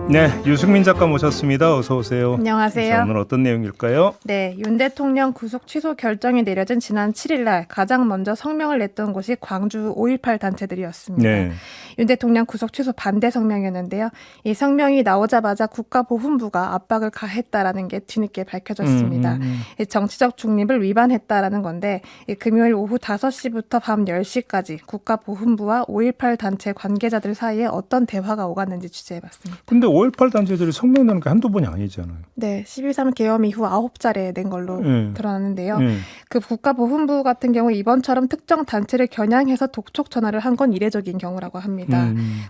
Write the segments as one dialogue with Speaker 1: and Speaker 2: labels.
Speaker 1: 네, 유승민 작가 모셨습니다. 어서 오세요.
Speaker 2: 안녕하세요.
Speaker 1: 자, 오늘 어떤 내용일까요?
Speaker 2: 네, 윤 대통령 구속 취소 결정이 내려진 지난 7일 날 가장 먼저 성명을 냈던 곳이 광주 5.18 단체들이었습니다.
Speaker 1: 네.
Speaker 2: 윤 대통령 구속 취소 반대 성명이었는데요. 이 성명이 나오자마자 국가보훈부가 압박을 가했다라는 게 뒤늦게 밝혀졌습니다. 이 정치적 중립을 위반했다라는 건데 이 금요일 오후 5시부터 밤 10시까지 국가보훈부와 5.18 단체 관계자들 사이에 어떤 대화가 오갔는지 취재해봤습니다.
Speaker 1: 근데 5.18 단체들이 성명 내는 게 한두 번이 아니잖아요.
Speaker 2: 네, 11.3 계엄 이후 9차례 낸 걸로 드러났는데요. 그 국가보훈부 같은 경우 이번처럼 특정 단체를 겨냥해서 독촉 전화를 한 건 이례적인 경우라고 합니다.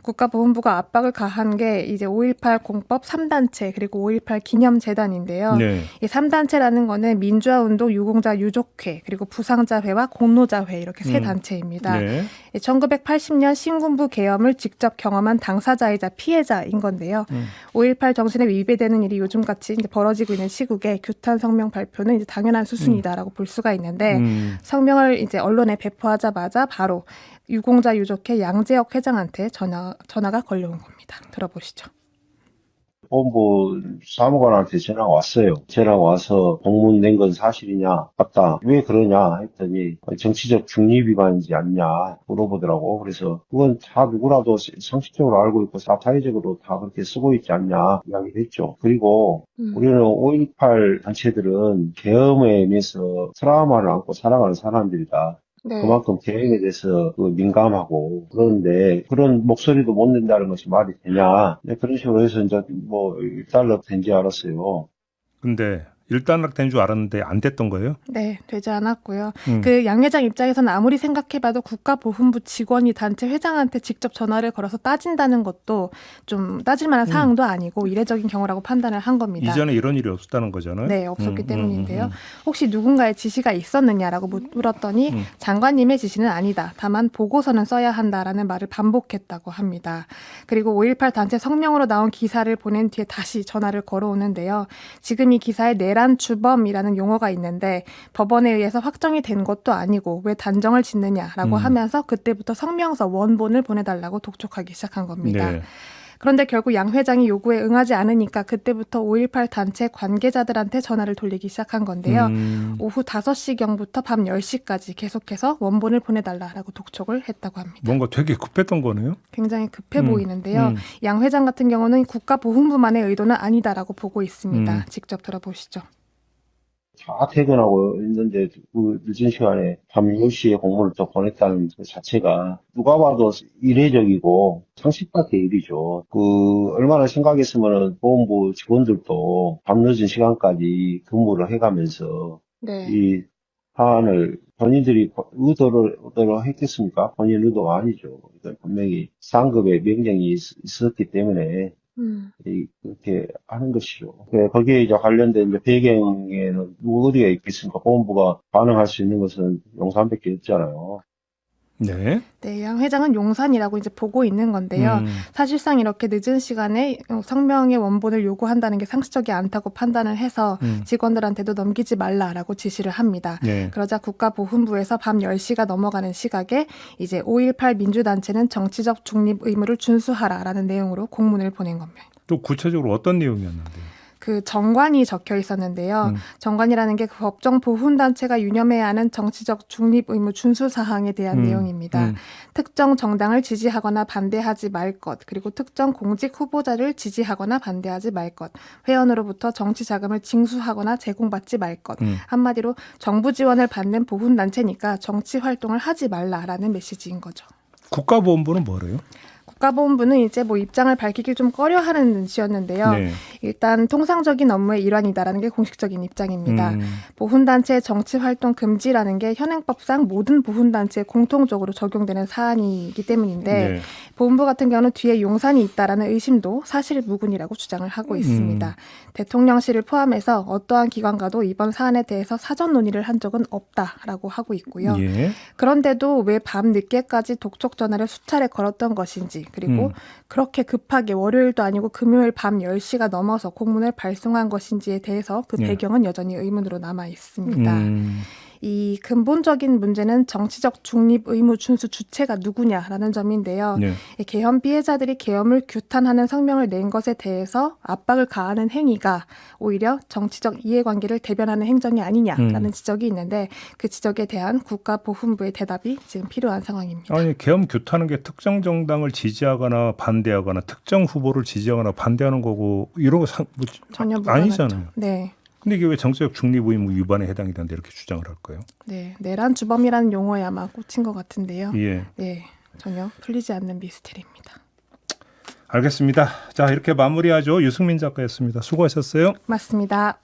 Speaker 2: 국가보훈부가 압박을 가한 게 이제 5.18 공법 3단체 그리고 5.18 기념재단인데요.
Speaker 1: 네.
Speaker 2: 이 3단체라는 거는 민주화운동 유공자 유족회 그리고 부상자회와 공로자회 이렇게 세 단체입니다.
Speaker 1: 네.
Speaker 2: 1980년 신군부 계엄을 직접 경험한 당사자이자 피해자인 건데요. 5.18 정신에 위배되는 일이 요즘같이 이제 벌어지고 있는 시국에 규탄 성명 발표는 이제 당연한 수순이다라고 볼 수가 있는데 성명을 이제 언론에 배포하자마자 바로 유공자 유족회 양재혁 회장한테 전화가 걸려온 겁니다. 들어보시죠.
Speaker 3: 본부 사무관한테 전화가 왔어요. 전화가 와서 공문 낸 건 사실이냐? 맞다. 왜 그러냐? 했더니 정치적 중립 위반이지 않냐? 물어보더라고. 그래서 그건 다 누구라도 상식적으로 알고 있고 사회적으로 다 그렇게 쓰고 있지 않냐? 이야기를 했죠. 그리고 우리는 5.18 단체들은 계엄에 의해서 트라우마를 안고 살아가는 사람들이다.
Speaker 2: 네.
Speaker 3: 그만큼 계획에 대해서 민감하고 그런데 그런 목소리도 못 낸다는 것이 말이 되냐? 네, 그런 식으로 해서 이제 뭐 일단락 된지 알았어요.
Speaker 1: 근데 일단락된 줄 알았는데 안 됐던 거예요?
Speaker 2: 네, 되지 않았고요. 그 양 회장 입장에서는 아무리 생각해봐도 국가보훈부 직원이 단체 회장한테 직접 전화를 걸어서 따진다는 것도 좀 따질 만한 사항도 아니고 이례적인 경우라고 판단을 한 겁니다.
Speaker 1: 이전에 이런 일이 없었다는 거잖아요.
Speaker 2: 네, 없었기 때문인데요. 혹시 누군가의 지시가 있었느냐라고 물었더니 장관님의 지시는 아니다. 다만 보고서는 써야 한다라는 말을 반복했다고 합니다. 그리고 5.18 단체 성명으로 나온 기사를 보낸 뒤에 다시 전화를 걸어오는데요. 지금 이 기사에 내란 주범이라는 용어가 있는데 법원에 의해서 확정이 된 것도 아니고 왜 단정을 짓느냐라고 하면서 그때부터 성명서 원본을 보내달라고 독촉하기 시작한 겁니다.
Speaker 1: 네.
Speaker 2: 그런데 결국 양 회장이 요구에 응하지 않으니까 그때부터 5.18 단체 관계자들한테 전화를 돌리기 시작한 건데요. 오후 5시경부터 밤 10시까지 계속해서 원본을 보내달라고 독촉을 했다고 합니다.
Speaker 1: 뭔가 되게 급했던 거네요.
Speaker 2: 굉장히 급해 보이는데요. 양 회장 같은 경우는 국가보훈부만의 의도는 아니다라고 보고 있습니다. 직접 들어보시죠.
Speaker 3: 다 퇴근하고 있는데 그 늦은 시간에 밤 10시에 공문을 또 보냈다는 그 자체가 누가 봐도 이례적이고 상식 밖의 일이죠. 얼마나 심각했으면 보훈부 직원들도 밤늦은 시간까지 근무를 해가면서
Speaker 2: 네.
Speaker 3: 이 사안을 본인들이 의도로 했겠습니까? 본인 의도가 아니죠. 그러니까 분명히 상급의 명령이 있었기 때문에 그렇게 하는 것이죠. 거기에 이제 관련된 이제 배경에는 어디가 있겠습니까? 보훈부가 반응할 수 있는 것은 용산밖에 없잖아요.
Speaker 1: 네.
Speaker 2: 네, 양 회장은 용산이라고 이제 보고 있는 건데요. 사실상 이렇게 늦은 시간에 성명의 원본을 요구한다는 게 상식적이 않다고 판단을 해서 직원들한테도 넘기지 말라라고 지시를 합니다.
Speaker 1: 네.
Speaker 2: 그러자 국가보훈부에서 밤 10시가 넘어가는 시각에 이제 5.18 민주단체는 정치적 중립 의무를 준수하라라는 내용으로 공문을 보낸 겁니다.
Speaker 1: 또 구체적으로 어떤 내용이었는데요?
Speaker 2: 그 정관이 적혀 있었는데요. 정관이라는 게 그 법정 보훈단체가 유념해야 하는 정치적 중립 의무 준수 사항에 대한 내용입니다. 특정 정당을 지지하거나 반대하지 말 것, 그리고 특정 공직 후보자를 지지하거나 반대하지 말 것, 회원으로부터 정치 자금을 징수하거나 제공받지 말 것. 한마디로 정부 지원을 받는 보훈단체니까 정치 활동을 하지 말라라는 메시지인 거죠.
Speaker 1: 국가보훈부는 뭐래요?
Speaker 2: 국가보훈부는 이제 뭐 입장을 밝히길 좀 꺼려하는 눈치였는데요.
Speaker 1: 네.
Speaker 2: 일단 통상적인 업무의 일환이다라는 게 공식적인 입장입니다. 보훈단체 정치활동 금지라는 게 현행법상 모든 보훈단체에 공통적으로 적용되는 사안이기 때문인데
Speaker 1: 네.
Speaker 2: 보훈부 같은 경우는 뒤에 용산이 있다라는 의심도 사실 무근이라고 주장을 하고 있습니다. 대통령실을 포함해서 어떠한 기관과도 이번 사안에 대해서 사전 논의를 한 적은 없다라고 하고 있고요.
Speaker 1: 예.
Speaker 2: 그런데도 왜 밤 늦게까지 독촉 전화를 수차례 걸었던 것인지 그리고 그렇게 급하게 월요일도 아니고 금요일 밤 10시가 넘어서 공문을 발송한 것인지에 대해서 그
Speaker 1: 예.
Speaker 2: 배경은 여전히 의문으로 남아 있습니다. 이 근본적인 문제는 정치적 중립 의무 준수 주체가 누구냐라는 점인데요.
Speaker 1: 네.
Speaker 2: 이 계엄 피해자들이 계엄을 규탄하는 성명을 낸 것에 대해서 압박을 가하는 행위가 오히려 정치적 이해관계를 대변하는 행정이 아니냐라는 지적이 있는데 그 지적에 대한 국가보훈부의 대답이 지금 필요한 상황입니다.
Speaker 1: 아니 계엄 규탄하는 게 특정 정당을 지지하거나 반대하거나 특정 후보를 지지하거나 반대하는 거고 이런 거
Speaker 2: 전혀 무관하죠.
Speaker 1: 아니잖아요.
Speaker 2: 네.
Speaker 1: 근데 이게 왜 정치적 중립 의무 위반에 해당이 된다 이렇게 주장을 할까요?
Speaker 2: 네, 내란 주범이라는 용어에 아마 꽂힌 것 같은데요.
Speaker 1: 예.
Speaker 2: 네, 전혀 풀리지 않는 미스테리입니다.
Speaker 1: 알겠습니다. 자, 이렇게 마무리하죠. 유승민 작가였습니다. 수고하셨어요.
Speaker 2: 맞습니다.